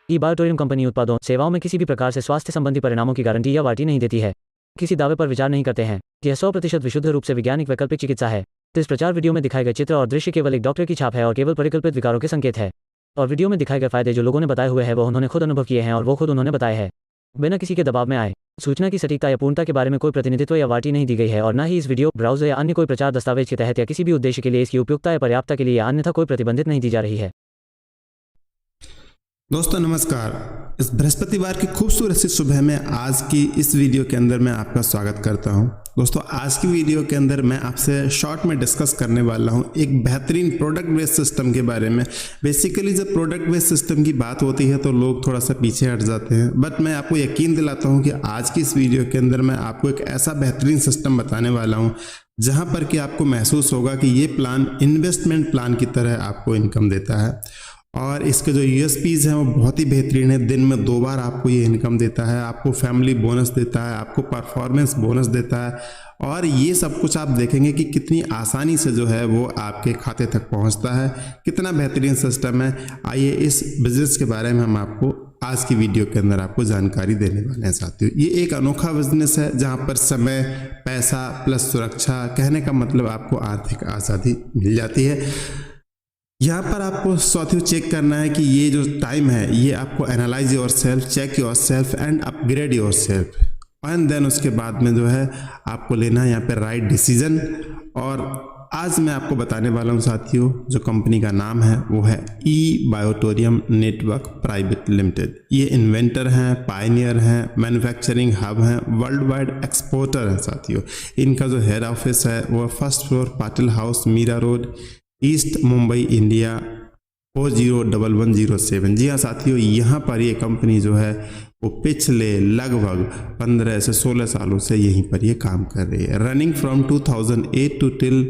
ई-बायोटोरियम company उत्पादों सेवाओं में किसी भी प्रकार से स्वास्थ्य संबंधी परिणामों की गारंटी या वारंटी नहीं देती है, किसी दावे पर विचार नहीं करते हैं। यह 100% विशुद्ध रूप से वैज्ञानिक वैकल्पिक चिकित्सा है। तो इस प्रचार वीडियो में दिखाए गए चित्र और दृश्य केवल एक डॉक्टर की छाप है और केवल परिकल्पित विकारों के संकेत है। और वीडियो में दिखाए गए फायदे जो लोगों ने बताए हुए हैं वो उन्होंने खुद अनुभव किए हैं और वो खुद उन्होंने बताए हैं, बिना किसी के दबाव में आए। सूचना की सटीकता या पूर्णता के बारे में कोई प्रतिनिधित्व या वारंटी नहीं दी गई है और न ही इस वीडियो ब्राउज़र या अन्य कोई प्रचार दस्तावेज के तहत या किसी भी उद्देश्य के लिए इसकी उपयुक्तता या पर्याप्तता के लिए या अन्यथा कोई प्रतिबंधित नहीं दी जा रही है। दोस्तों नमस्कार। इस बृहस्पतिवार की खूबसूरत सी सुबह में आज की इस वीडियो के अंदर मैं आपका स्वागत करता हूं। दोस्तों आज की वीडियो के अंदर मैं आपसे शॉर्ट में डिस्कस करने वाला हूं एक बेहतरीन प्रोडक्ट बेस्ड सिस्टम के बारे में। बेसिकली जब प्रोडक्ट बेस्ड सिस्टम की बात होती है तो लोग थोड़ा सा पीछे हट जाते हैं, बट मैं आपको यकीन दिलाता हूं कि आज की इस वीडियो के अंदर मैं आपको एक ऐसा बेहतरीन सिस्टम बताने वाला हूँ जहाँ पर कि आपको महसूस होगा कि ये प्लान इन्वेस्टमेंट प्लान की तरह आपको इनकम देता है और इसके जो यूएसपीज़ हैं वो बहुत ही बेहतरीन है। दिन में 2 बार आपको ये इनकम देता है, आपको फैमिली बोनस देता है, आपको परफॉर्मेंस बोनस देता है और ये सब कुछ आप देखेंगे कि कितनी आसानी से जो है वो आपके खाते तक पहुंचता है। कितना बेहतरीन सिस्टम है। आइए इस बिजनेस के बारे में हम आपको आज की वीडियो के अंदर आपको जानकारी देने वाले हैं साथियों। ये एक अनोखा बिजनेस है जहाँ पर समय, पैसा प्लस सुरक्षा, कहने का मतलब आपको आर्थिक आज़ादी मिल जाती है। यहाँ पर आपको साथियों चेक करना है कि ये जो टाइम है ये आपको analyze yourself, check yourself and upgrade yourself and then उसके बाद में जो है आपको लेना है यहाँ पे राइट डिसीजन। और आज मैं आपको बताने वाला हूँ साथियों, जो कंपनी का नाम है वो है ई-बायोटोरियम नेटवर्क प्राइवेट लिमिटेड। ये इन्वेंटर हैं, पायनियर हैं, मैन्युफैक्चरिंग हब हैं, वर्ल्ड वाइड एक्सपोर्टर हैं साथियों। इनका जो हेड ऑफिस है वो 1st floor Patil house, Meera road, east Mumbai, India 401107। जी हाँ साथियों, यहाँ पर ये कंपनी जो है वो पिछले लगभग 15 से 16 सालों से यहीं पर ये काम कर रही है। Running from 2008 to till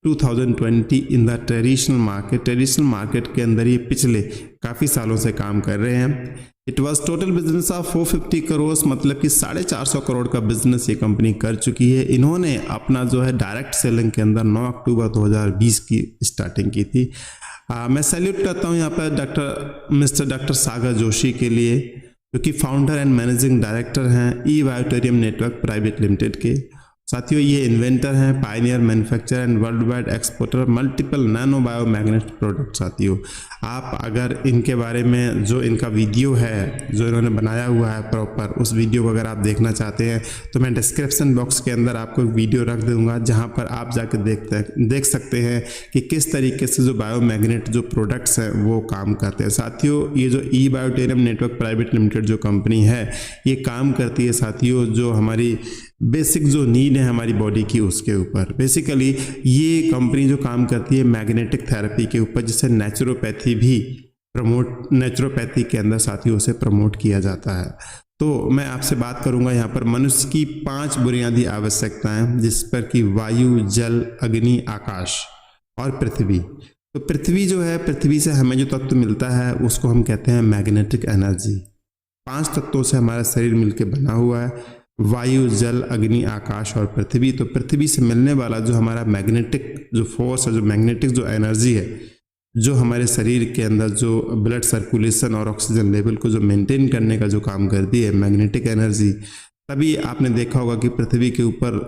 2020 in the traditional market. Traditional market के अंदर ये पिछले काफ़ी सालों से काम कर रहे हैं। It was total business of 450 crore, मतलब कि 450 करोड़ का बिजनेस ये कंपनी कर चुकी है। इन्होंने अपना जो है डायरेक्ट सेलिंग के अंदर 9 अक्टूबर 2020 की स्टार्टिंग की थी। मैं सैल्यूट करता हूँ यहाँ पर मिस्टर डॉक्टर सागर जोशी के लिए, जो कि फाउंडर एंड मैनेजिंग डायरेक्टर हैं ई-बायोटोरियम नेटवर्क प्राइवेट लिमिटेड के। साथियों ये इन्वेंटर हैं, Pioneer, manufacturer and world wide exporter multiple nano biomagnetic product. साथियों आप अगर इनके बारे में जो इनका वीडियो है जो इन्होंने बनाया हुआ है प्रॉपर, उस वीडियो को अगर आप देखना चाहते हैं तो मैं डिस्क्रिप्शन बॉक्स के अंदर आपको एक वीडियो रख दूंगा जहां पर आप जाकर देख सकते हैं कि किस तरीके से जो बायोमैग्नेट जो प्रोडक्ट्स हैं वो काम करते हैं। साथियों ये जो ई-बायोटोरियम नेटवर्क प्राइवेट लिमिटेड जो कंपनी है ये काम करती है साथियों जो हमारी बेसिक जो नीड है हमारी बॉडी की उसके ऊपर। बेसिकली ये कंपनी जो काम करती है मैग्नेटिक थेरेपी के ऊपर, जिसे नेचुरोपैथी भी नेचुरोपैथी के अंदर साथियों उसे प्रमोट किया जाता है। तो मैं आपसे बात करूंगा यहाँ पर मनुष्य की 5 बुनियादी आवश्यकताएं, जिस पर कि वायु, जल, अग्नि, आकाश और पृथ्वी। तो पृथ्वी जो है, पृथ्वी से हमें जो तत्व मिलता है उसको हम कहते हैं मैग्नेटिक एनर्जी। 5 तत्वों से हमारा शरीर मिलकर बना हुआ है, वायु, जल, अग्नि, आकाश और पृथ्वी। तो पृथ्वी से मिलने वाला जो हमारा मैग्नेटिक जो फोर्स है, जो मैग्नेटिक जो एनर्जी है, जो हमारे शरीर के अंदर जो ब्लड सर्कुलेशन और ऑक्सीजन लेवल को जो मेंटेन करने का जो काम करती है मैग्नेटिक एनर्जी। तभी आपने देखा होगा कि पृथ्वी के ऊपर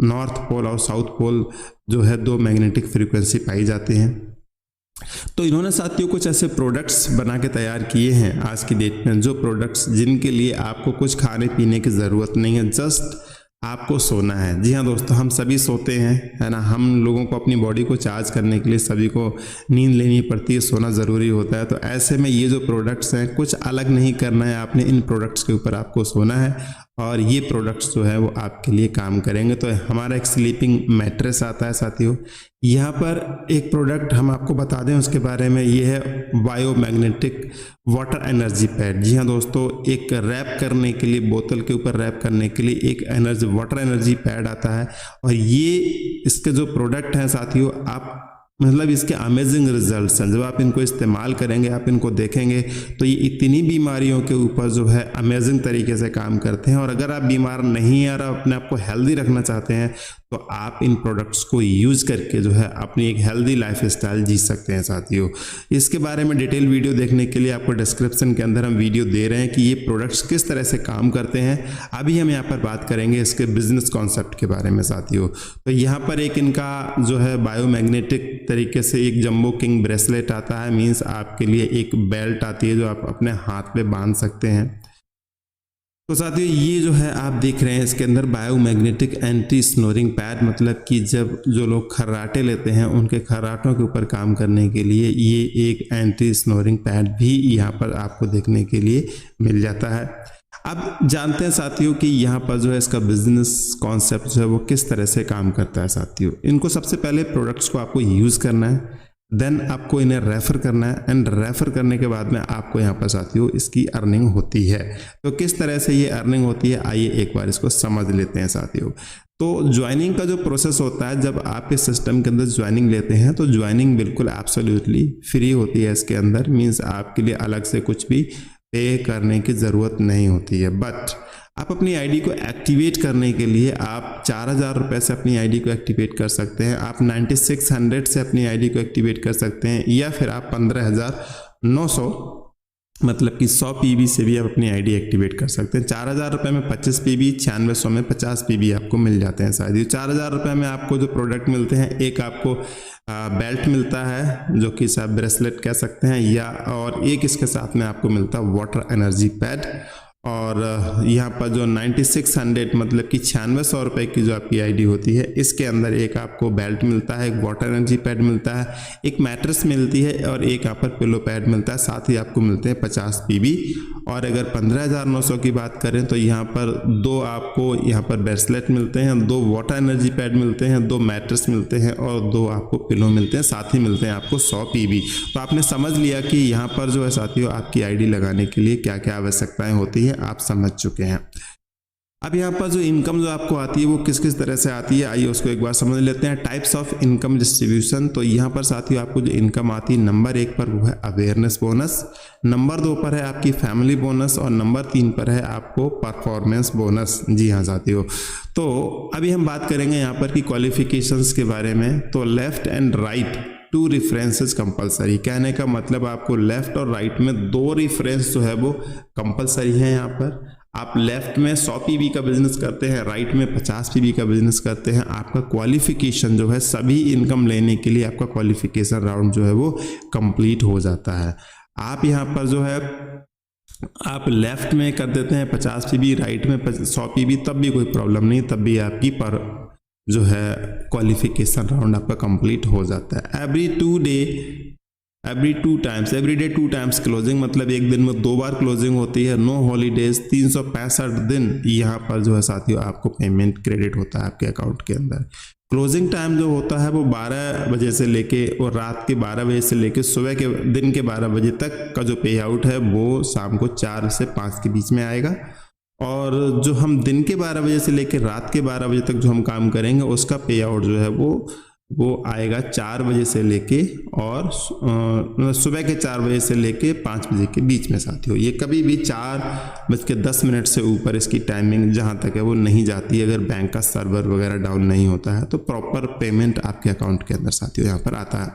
नॉर्थ पोल और साउथ पोल जो है 2 मैग्नेटिक फ्रीक्वेंसी पाई जाते हैं। तो इन्होंने साथियों कुछ ऐसे प्रोडक्ट्स बना के तैयार किए हैं आज की डेट में, जो प्रोडक्ट्स जिनके लिए आपको कुछ खाने पीने की ज़रूरत नहीं है, जस्ट आपको सोना है। जी हाँ दोस्तों, हम सभी सोते हैं, है ना। हम लोगों को अपनी बॉडी को चार्ज करने के लिए सभी को नींद लेनी पड़ती है, सोना ज़रूरी होता है। तो ऐसे में ये जो प्रोडक्ट्स हैं कुछ अलग नहीं करना है आपने, इन प्रोडक्ट्स के ऊपर आपको सोना है और ये प्रोडक्ट्स जो है वो आपके लिए काम करेंगे। तो हमारा एक स्लीपिंग मैट्रेस आता है साथियों। यहाँ पर एक प्रोडक्ट हम आपको बता दें उसके बारे में, ये है बायोमैग्नेटिक वाटर एनर्जी पैड। जी हाँ दोस्तों, एक रैप करने के लिए, बोतल के ऊपर रैप करने के लिए एक वाटर एनर्जी पैड आता है। और ये इसके जो प्रोडक्ट हैं साथियों, आप मतलब इसके अमेजिंग रिजल्ट्स हैं। जब आप इनको इस्तेमाल करेंगे, आप इनको देखेंगे तो ये इतनी बीमारियों के ऊपर जो है अमेजिंग तरीके से काम करते हैं। और अगर आप बीमार नहीं हैं और अपने आप को हेल्दी रखना चाहते हैं तो आप इन प्रोडक्ट्स को यूज़ करके जो है अपनी एक हेल्दी लाइफ स्टाइल जी सकते हैं साथियों। इसके बारे में डिटेल वीडियो देखने के लिए आपको डिस्क्रिप्शन के अंदर हम वीडियो दे रहे हैं कि ये प्रोडक्ट्स किस तरह से काम करते हैं। अभी हम यहाँ पर बात करेंगे इसके बिजनेस कॉन्सेप्ट के बारे में साथियों। तो यहाँ पर एक इनका जो है बायोमैग्नेटिक तरीके से एक जंबो किंग ब्रेसलेट आता है, मीन्स आपके लिए एक बेल्ट आती है जो आप अपने हाथ पे बांध सकते हैं। तो साथियों ये जो है आप देख रहे हैं इसके अंदर बायोमैग्नेटिक एंटी स्नोरिंग पैड, मतलब कि जब जो लोग खर्राटे लेते हैं उनके खर्राटों के ऊपर काम करने के लिए ये एक एंटी स्नोरिंग पैड भी यहाँ पर आपको देखने के लिए मिल जाता है। अब जानते हैं साथियों कि यहाँ पर जो है इसका बिजनेस कॉन्सेप्ट जो है वो किस तरह से काम करता है साथियों। इनको सबसे पहले प्रोडक्ट्स को आपको यूज़ करना है, देन आपको इन्हें रेफ़र करना है, एंड रेफ़र करने के बाद में आपको यहाँ पर साथियों इसकी अर्निंग होती है। तो किस तरह से ये अर्निंग होती है आइए एक बार इसको समझ लेते हैं साथियों। तो ज्वाइनिंग का जो प्रोसेस होता है, जब आप इस सिस्टम के अंदर ज्वाइनिंग लेते हैं तो ज्वाइनिंग बिल्कुल एब्सोल्युटली फ्री होती है इसके अंदर, मीन्स आपके लिए अलग से कुछ भी पे करने की ज़रूरत नहीं होती है। बट आप अपनी आईडी को एक्टिवेट करने के लिए आप 4,000 रुपये से अपनी आईडी को एक्टिवेट कर सकते हैं, आप 9600 से अपनी आईडी को एक्टिवेट कर सकते हैं, या फिर आप 15,900 मतलब कि 100 पीबी से भी आप अपनी आईडी एक्टिवेट कर सकते हैं। 4,000 रुपये में 25 पीबी, 9600 में 50 पीबी आपको मिल जाते हैं शायद। 4,000 रुपये में आपको जो प्रोडक्ट मिलते हैं, एक आपको बेल्ट मिलता है जो कि आप ब्रेसलेट कह सकते हैं, या और एक इसके साथ में आपको मिलता है वाटर एनर्जी पैड, और यहाँ पर जो 9600 मतलब कि 9600 रुपये की जो आपकी आईडी होती है, इसके अंदर एक आपको बेल्ट मिलता है, एक वाटर एनर्जी पैड मिलता है, एक मैट्रेस मिलती है और एक यहाँ पर पिलो पैड मिलता है, साथ ही आपको मिलते हैं 50 पीबी। और अगर 15,900 की बात करें तो यहाँ पर 2 आपको यहाँ पर ब्रेसलेट मिलते हैं, 2 वाटर एनर्जी पैड मिलते हैं, 2 मैट्रेस मिलते हैं और 2 आपको पिलो मिलते हैं, साथ ही मिलते हैं आपको 100 पीबी। तो आपने समझ लिया कि यहाँ पर जो है साथियों आपकी आईडी लगाने के लिए क्या क्या आवश्यकताएं होती है, आप समझ चुके हैं। अब यहाँ पर जो इनकम जो आपको आती है वो किस किस तरह से आती है, आइए उसको एक बार समझ लेते हैं। Types of income distribution. तो यहाँ पर साथियों आपको जो इनकम आती है, नंबर 1 पर वो है अवेयरनेस बोनस, नंबर 2 पर है आपकी फैमिली बोनस, और नंबर 3 पर है आपको परफॉर्मेंस बोनस। जी हाँ साथियों, तो अभी हम बात करेंगे यहाँ पर की क्वालिफिकेशंस के बारे में। तो left and right 2 references compulsory, कहने का मतलब आपको लेफ्ट और राइट में 2 रेफरेंस जो है वो कंपलसरी है। यहाँ पर आप लेफ्ट में 100 पीबी का बिजनेस करते हैं, राइट में 50 पीबी का बिजनेस करते हैं, आपका क्वालिफिकेशन जो है सभी इनकम लेने के लिए आपका क्वालिफिकेशन राउंड जो है वो कंप्लीट हो जाता है। आप यहाँ पर जो है आप लेफ्ट में कर देते हैं 50 पीबी, राइट में 100 पीबी, तब भी कोई प्रॉब्लम नहीं, तब भी आपकी पर जो है क्वालिफिकेशन राउंड आपका कंप्लीट हो जाता है। एवरी डे 2 टाइम्स क्लोजिंग, मतलब एक दिन में 2 बार क्लोजिंग होती है। नो हॉलीडेज, 365 दिन यहाँ पर जो है साथियों आपको पेमेंट क्रेडिट होता है आपके अकाउंट के अंदर। क्लोजिंग टाइम जो होता है वो 12 बजे से लेके और रात के 12 बजे से लेके सुबह के दिन के 12 बजे तक का जो पे आउट है वो शाम को 4 से 5 के बीच में आएगा, और जो हम दिन के 12 बजे से लेकर रात के 12 बजे तक जो हम काम करेंगे उसका पे आउट जो है वो आएगा 4 बजे से लेके और सुबह के 4 बजे से लेके 5 बजे के बीच में साथियों। ये कभी भी 4:10 से ऊपर इसकी टाइमिंग जहाँ तक है वो नहीं जाती है, अगर बैंक का सर्वर वगैरह डाउन नहीं होता है तो प्रॉपर पेमेंट आपके अकाउंट के अंदर साथियों यहाँ पर आता है।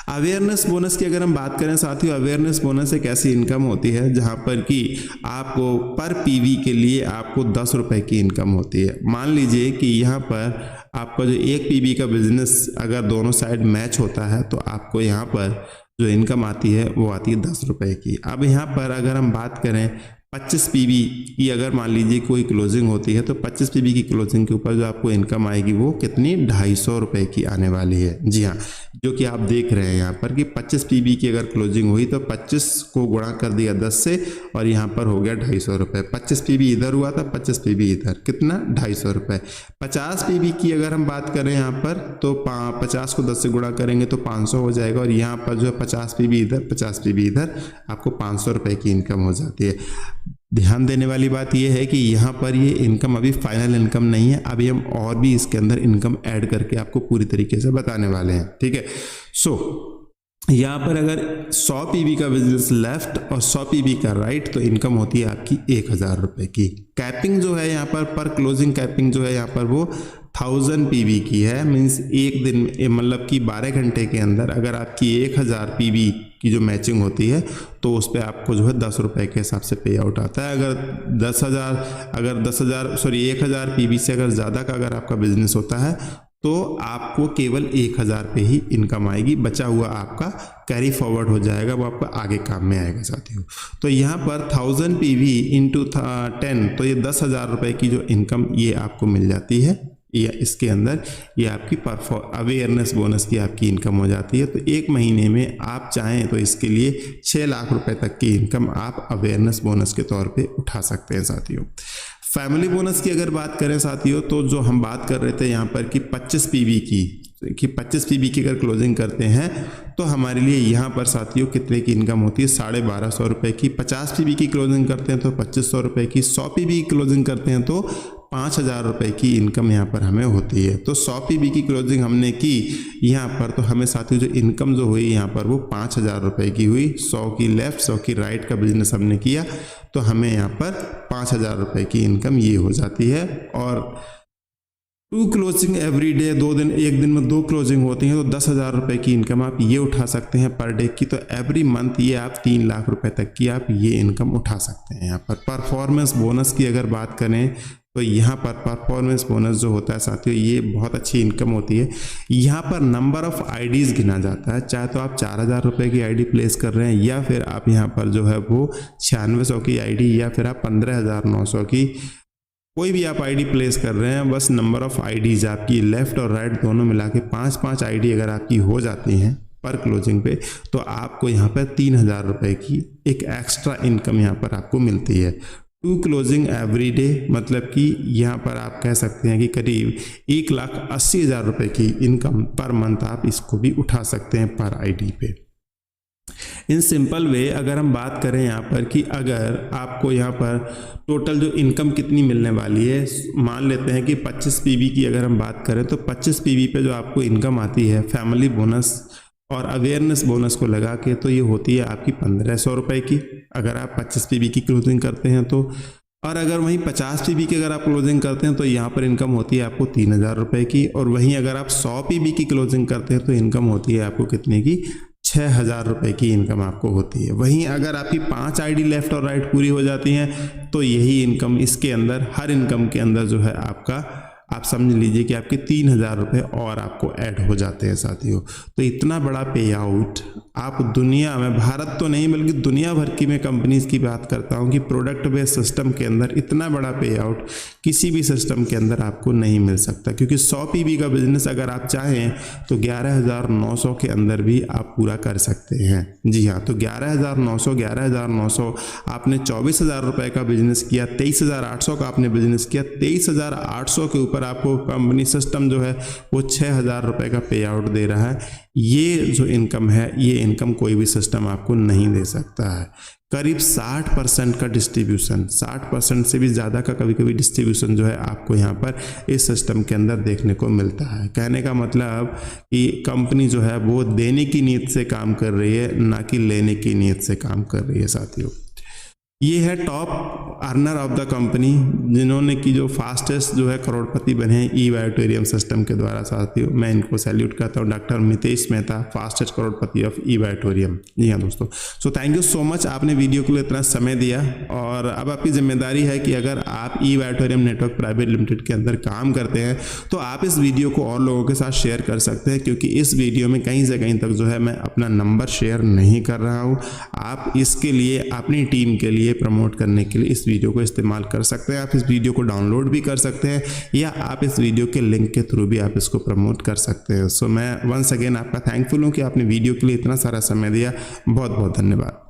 अवेयरनेस बोनस की अगर हम बात करें साथियों, अवेयरनेस बोनस एक ऐसी इनकम होती है जहाँ पर कि आपको पर पीवी के लिए आपको 10 रुपये की इनकम होती है। मान लीजिए कि यहाँ पर आपका जो 1 पीवी का बिजनेस अगर दोनों साइड मैच होता है तो आपको यहाँ पर जो इनकम आती है वो आती है 10 रुपये की। अब यहाँ पर अगर हम बात करें 25 पीवी की, अगर मान लीजिए कोई क्लोजिंग होती है तो 25 पीवी की क्लोजिंग के ऊपर जो आपको इनकम आएगी वो कितनी 250 रुपये की आने वाली है। जी हाँ, जो कि आप देख रहे हैं यहाँ पर कि 25 पीवी की अगर क्लोजिंग हुई तो 25 को गुणा कर दिया 10 से और यहाँ पर हो गया 250 रुपये। 25 पीवी इधर हुआ था, 25 पीवी इधर, कितना 250 रुपये। 50 पीवी की अगर हम बात करें यहाँ पर तो 50 को 10 से गुणा करेंगे तो 500 हो जाएगा, और यहाँ पर जो है 50 पीवी इधर 50 पीवी इधर, आपको 500 रुपये की इनकम हो जाती है। ध्यान देने वाली बात यह है कि यहाँ पर ये इनकम अभी फाइनल इनकम नहीं है, अभी हम और भी इसके अंदर इनकम ऐड करके आपको पूरी तरीके से बताने वाले हैं। ठीक है, यहाँ पर अगर 100 पीवी का बिजनेस लेफ्ट और 100 पीवी का राइट तो इनकम होती है आपकी 1000 रुपये की। कैपिंग जो है यहाँ पर क्लोजिंग कैपिंग जो है यहाँ पर वो 1000 पीवी की है, मीन्स एक दिन में मतलब कि 12 घंटे के अंदर अगर आपकी 1000 पीवी की जो मैचिंग होती है तो उस पर आपको जो है 10 रुपये के हिसाब से पे आउट आता है। अगर 1000 पीवी से अगर ज़्यादा का अगर आपका बिजनेस होता है तो आपको केवल 1000 पे ही इनकम आएगी, बचा हुआ आपका कैरी फॉरवर्ड हो जाएगा, वो आपका आगे काम में आएगा साथियों। तो यहाँ पर 1000 पीवी इंटू 10 तो ये 10,000 रुपये की जो इनकम ये आपको मिल जाती है, या इसके अंदर ये आपकी अवेयरनेस बोनस की आपकी इनकम हो जाती है। तो एक महीने में आप चाहें तो इसके लिए 6 लाख रुपए तक की इनकम आप अवेयरनेस बोनस के तौर पे उठा सकते हैं साथियों। फैमिली बोनस की अगर बात करें साथियों तो जो हम बात कर रहे थे यहाँ पर कि 25 पीवी की 25 पीवी की अगर क्लोजिंग करते हैं तो हमारे लिए यहाँ पर साथियों कितने की इनकम होती है, 1250 रुपये की। 50 पीवी की क्लोजिंग करते हैं तो 2500 रुपये की। 100 पीवी की क्लोजिंग करते हैं तो 5000 रुपये की इनकम यहाँ पर हमें होती है। तो 100 पीवी की क्लोजिंग हमने की यहाँ पर तो हमें साथियों जो इनकम जो हुई यहाँ पर वो 5000 रुपये की हुई। 100 की लेफ्ट 100 की राइट का बिजनेस हमने किया तो हमें यहाँ पर 5000 रुपये की इनकम ये हो जाती है। और 2 क्लोजिंग एवरी डे, एक दिन में 2 क्लोजिंग होती हैं तो 10,000 रुपये की इनकम आप ये उठा सकते हैं पर डे की। तो एवरी मंथ ये आप 3 लाख रुपए तक की आप ये इनकम उठा सकते हैं। यहाँ पर परफॉर्मेंस बोनस की अगर बात करें तो यहाँ पर परफॉर्मेंस बोनस जो होता है साथियों ये बहुत अच्छी इनकम होती है। यहाँ पर नंबर ऑफ आईडीज़ गिना जाता है, चाहे तो आप 4000 रुपये की आईडी प्लेस कर रहे हैं या फिर आप यहाँ पर जो है वो 9600 की आईडी या फिर आप 15,900 की कोई भी आप आईडी प्लेस कर रहे हैं। बस नंबर ऑफ आईडीज़ आपकी लेफ़्ट और राइट दोनों मिला के 5-5 आईडी अगर आपकी हो जाती हैं पर क्लोजिंग पे तो आपको यहाँ पर 3000 रुपये की एक एक्स्ट्रा इनकम यहाँ पर आपको मिलती है। 2 क्लोजिंग एवरी डे मतलब कि यहाँ पर आप कह सकते हैं कि करीब 1,80,000 रुपये की इनकम पर मंथ आप इसको भी उठा सकते हैं पर आईडी पे। इन सिंपल वे अगर हम बात करें यहाँ पर कि अगर आपको यहाँ पर टोटल जो इनकम कितनी मिलने वाली है, मान लेते हैं कि 25 पीवी की अगर हम बात करें तो 25 पीवी पे जो आपको इनकम आती है फैमिली बोनस और अवेयरनेस बोनस को लगा के तो ये होती है आपकी 1500 रुपये की अगर आप 25 पीवी की क्लोजिंग करते हैं तो। और अगर वहीं 50 पीवी की अगर आप क्लोजिंग करते हैं तो यहाँ पर इनकम होती है आपको 3000 रुपये की। और वहीं अगर आप 100 पीवी की क्लोजिंग करते हैं तो इनकम होती है आपको कितने की, 6000 रुपये की इनकम आपको होती है। वहीं अगर आपकी 5 आईडी लेफ्ट और राइट पूरी हो जाती हैं तो यही इनकम इसके अंदर हर इनकम के अंदर जो है आपका आप समझ लीजिए कि आपके 3000 रुपये और आपको ऐड हो जाते हैं साथियों। तो इतना बड़ा पे आउट आप दुनिया में, भारत तो नहीं बल्कि दुनिया भर की मैं कंपनीज की बात करता हूं कि प्रोडक्ट बेस्ड सिस्टम के अंदर इतना बड़ा पे आउट किसी भी सिस्टम के अंदर आपको नहीं मिल सकता। क्योंकि 100 पीवी का बिजनेस अगर आप चाहें तो 11,900 के अंदर भी आप पूरा कर सकते हैं। जी हाँ, तो 11,900 आपने 24,000 रुपये का बिजनेस किया, 23,800 का आपने बिजनेस किया, 23,800 के ऊपर आपको कंपनी सिस्टम जो है वो 6000 रुपये का पे आउट दे रहा है। ये जो इनकम है ये इनकम कोई भी सिस्टम आपको नहीं दे सकता है। करीब 60% का डिस्ट्रीब्यूशन, 60% से भी ज़्यादा का कभी कभी डिस्ट्रीब्यूशन जो है आपको यहाँ पर इस सिस्टम के अंदर देखने को मिलता है। कहने का मतलब कि कंपनी जो है वो देने की नीयत से काम कर रही है, ना कि लेने की नीयत से काम कर रही है साथियों। ये है top earner of the company जिन्होंने की जो फास्टेस्ट जो है करोड़पति बने हैं ई बायोटेरियम सिस्टम के द्वारा साथियों। मैं इनको सैल्यूट करता हूँ, doctor Mitesh Mehta, fastest crorepati of ई बायोटेरियम। जी हाँ दोस्तों, so thank you so much, आपने वीडियो के लिए इतना समय दिया। और अब आपकी जिम्मेदारी है कि अगर आप ई बायोटेरियम नेटवर्क प्राइवेट लिमिटेड के अंदर काम करते हैं तो आप इस वीडियो को और लोगों के साथ शेयर कर सकते हैं, क्योंकि इस वीडियो में कहीं से कहीं तक जो है मैं अपना नंबर शेयर नहीं कर रहा हूँ। आप इसके लिए अपनी टीम के लिए प्रमोट करने के लिए इस वीडियो को इस्तेमाल कर सकते हैं। आप इस वीडियो को डाउनलोड भी कर सकते हैं या आप इस वीडियो के लिंक के थ्रू भी आप इसको प्रमोट कर सकते हैं। सो मैं वंस अगेन आपका थैंकफुल हूं कि आपने वीडियो के लिए इतना सारा समय दिया। बहुत बहुत धन्यवाद।